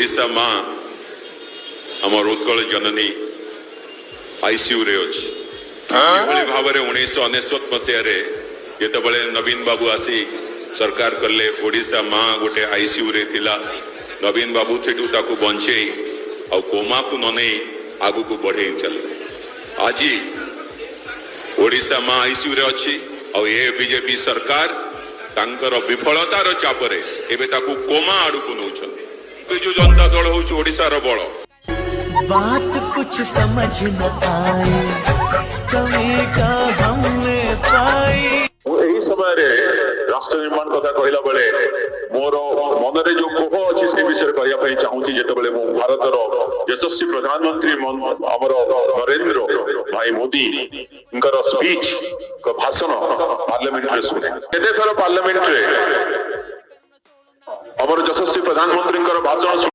ओडिशा माँ आमर उत्कल जननी आईसीयू रे अछि भाव में 1999 मसीह जितेबाला नवीन बाबू आसी सरकार कले ओडिशा माँ गोटे आईसीयू रे थिला नवीन बाबू सेठू ताकू बंचे आ कोमा को न नहीं आगू को बढ़े चले आज ओडिशा माँ आईसीयू रे अछि और ये बीजेपी सरकार तांकर विफलतार चापरे एबे ताकू कोमा आड़ू को नौछन बिजू जनता दल होउछ ओडिशा रो बड़ बात कुछ समझ न आई कमी का हमने पाई यही समय रे राष्ट्र निर्माण कथा कहला बेले मोर मनरे जो कोह अछि से विषय कहया पई चाहूची जेते बेले मो भारतर यशस्वी प्रधानमंत्री हमर नरेंद्र भाई मोदी इनकर स्पीच का भाषण पार्लियामेंट रे सुने केते थरो पार्लियामेंट रे हमर यशस्वी प्रधानमंत्री भाषण